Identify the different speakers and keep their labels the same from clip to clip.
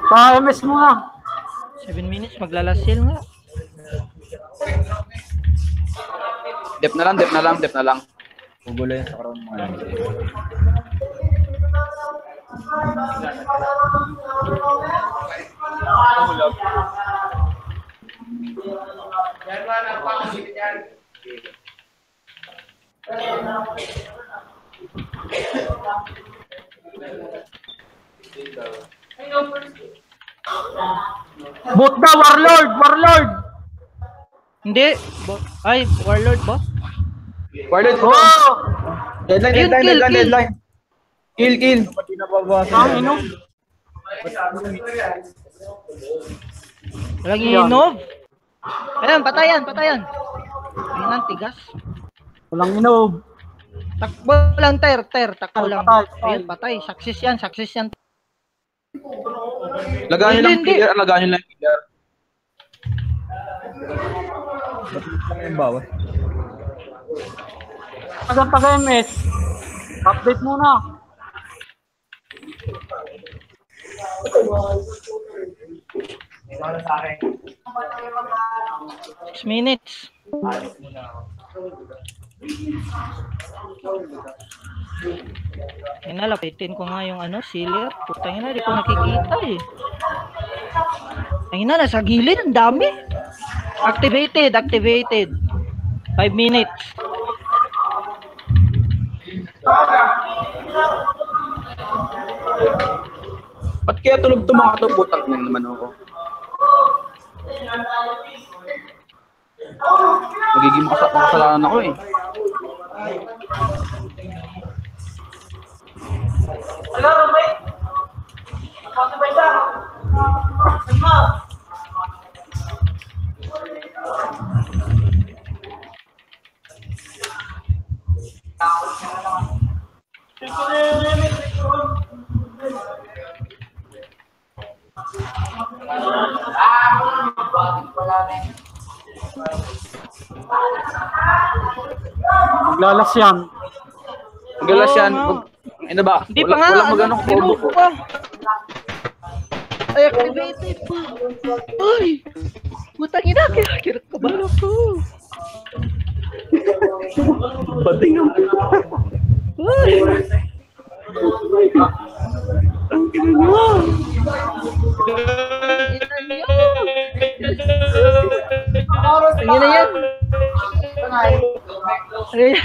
Speaker 1: Pa-MS mo nga.
Speaker 2: 7 minutes, maglalasil nga.
Speaker 3: Dep na lang.
Speaker 4: Gugulo yun sa karoon mo.
Speaker 1: Boot na, Warlord!
Speaker 2: Hindi. Ay, Warlord ba?
Speaker 3: Warlord,
Speaker 1: Oh!
Speaker 3: Deadline. Kill.
Speaker 4: Pati nababasa.
Speaker 1: Ang ino.
Speaker 2: Walang inog. Ayan, patayan. Ayun ang tigas.
Speaker 1: Walang inog.
Speaker 2: Takbo lang, takbo lang.
Speaker 1: Patay.
Speaker 2: Ayun, patay. Success yan.
Speaker 3: Lagahan nyo lang
Speaker 2: Hindi.
Speaker 3: killer.
Speaker 4: Ba't lang yung bawat?
Speaker 1: Asan taga-MS? Update muna.
Speaker 2: Six minutes. Lapitin ko nga yung sealer. Putang ina, di ko nakikita eh. Ayun na, nasa gilid, ang dami. Activated. 5 minutes.
Speaker 3: Ba't kaya tulog mga ito? Butak na naman ako. Magiging makasalanan ako eh.
Speaker 1: Maglalas yan.
Speaker 3: Magalas yan. Ano ba?
Speaker 2: Hindi pa nga.
Speaker 3: Walang magano combo ko.
Speaker 2: Ay, activated pa. Uy! Putang ina, kira kabalo ko.
Speaker 3: Bating ang
Speaker 2: Uy!
Speaker 3: ang kinanyo.
Speaker 2: Tingin na yan. Ayan.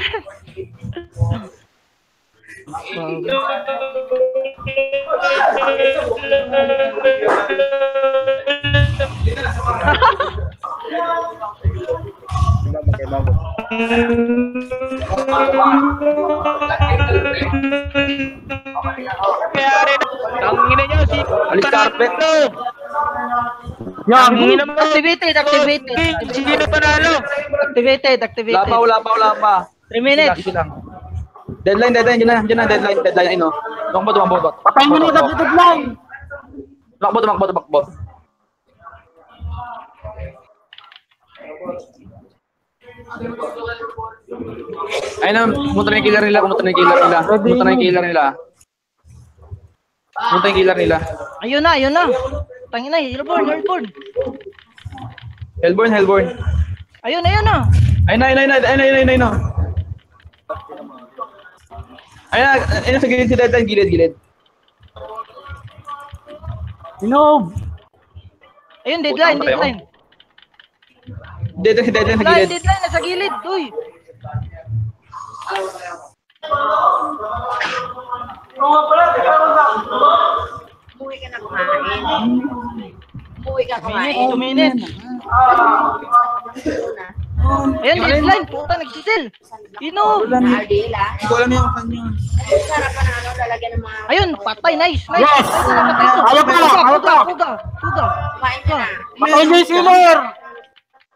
Speaker 5: Tangina nyo si
Speaker 3: Alis carpet.
Speaker 1: Yan.
Speaker 2: Activated.
Speaker 5: Sino panalo?
Speaker 2: Activated.
Speaker 3: Wala pa.
Speaker 2: 3 minutes.
Speaker 3: Sige lang. Deadline. Diyan na, deadline. Ano? Tumakbo.
Speaker 1: Patay mo na sa deadline.
Speaker 3: Tumakbo. Ayun na, pumunta na yung killer nila. Pumunta na yung killer nila.
Speaker 2: Ayun na. Tangina, Hellborn.
Speaker 3: Hellborn.
Speaker 2: Ayun na.
Speaker 3: Ayun na. Ayun sa gilid, gilid.
Speaker 1: Inog.
Speaker 2: Ayun, deadline.
Speaker 3: Deadline sa gilid.
Speaker 2: Deadline, nasa gilid. Uy.
Speaker 6: Umuwi ka na kumain.
Speaker 2: 2 minutes. Ayun, deadline. Puta, nagsisil. Inog.
Speaker 6: Ardila.
Speaker 3: Hindi ko alam yung kanya.
Speaker 6: Sarapan na lalagyan ng mga...
Speaker 2: Ayun, patay. Nice.
Speaker 1: Yes! Ayaw ka.
Speaker 2: Kuga.
Speaker 6: Kumain ka na.
Speaker 1: Patay niya yung sealer.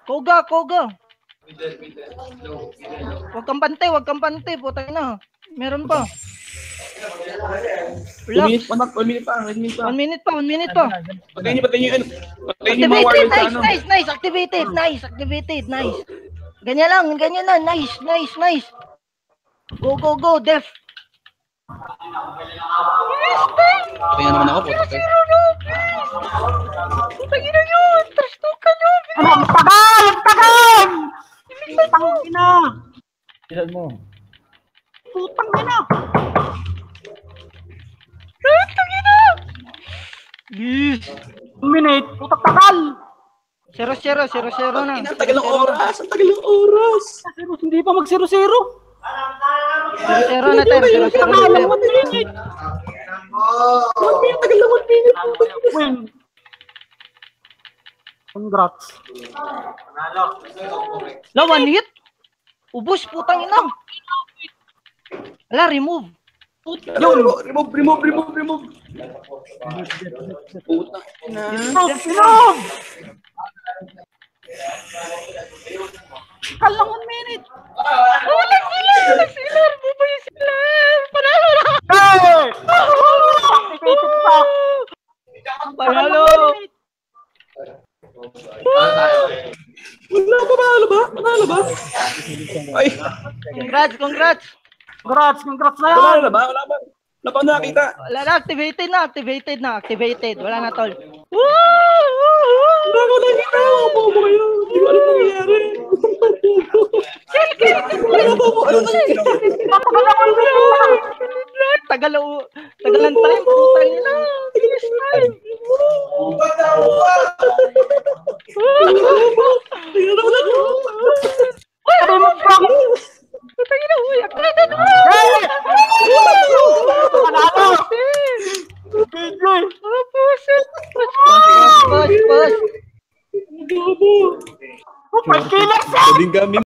Speaker 2: Koga. Huwag kang pante, putang ina. Meron pa.
Speaker 3: 1 minute pa.
Speaker 2: 1 minute pa.
Speaker 3: Patayin niyo yung mga warriors sa ano.
Speaker 2: Nice. Activated. Nice. Ganyan lang. Nice. Go, Def.
Speaker 3: Patayin naman ako.
Speaker 2: Putang ina yun! Trash talkan yun!
Speaker 1: Ano, ang tagal! Ang tagal! Putang ina!
Speaker 4: Ilan mo?
Speaker 1: Putang ina!
Speaker 2: Putang ina! Yes!
Speaker 1: 1 minute, putang tagal!
Speaker 2: 0-0 na.
Speaker 3: Ang tagal ng oras. Ang tagal ng oras.
Speaker 1: Hindi pa mag 0-0.
Speaker 2: 0-0 na, Ter. 0-0
Speaker 1: Tagal
Speaker 2: na,
Speaker 1: ng 1
Speaker 2: Ter.
Speaker 1: minute.
Speaker 3: Tagal ng 1 minute.
Speaker 1: Win. Congrats.
Speaker 2: La, 1 hit? Ubus, putang ina. Ala, remove.
Speaker 3: Yun. Remove. Puta.
Speaker 1: Inom! Tagal ng 1 minute.
Speaker 2: Wala sila. Bubay sila. Panalo na.
Speaker 1: Hey! Activated pa.
Speaker 2: Panalo.
Speaker 3: Panalo ba? Ay.
Speaker 2: Congrats.
Speaker 1: Congrats na yan.
Speaker 3: Panalo ba? Wala ba? Wala pa ako nakakita.
Speaker 2: Wala na, activated. Wala na, tol.
Speaker 3: Wala ko nakakita. Upo mo kayo. Hindi ko alam nangyayari.
Speaker 2: Tagal ng time, putang ina. Bilis time.
Speaker 1: Sabi mo, Frank.
Speaker 2: Putang ina, uy. Activated mo.
Speaker 1: Hey! Panalo! DJ!
Speaker 2: Push.
Speaker 1: Oh, 5 killers!
Speaker 3: Pwedeng kami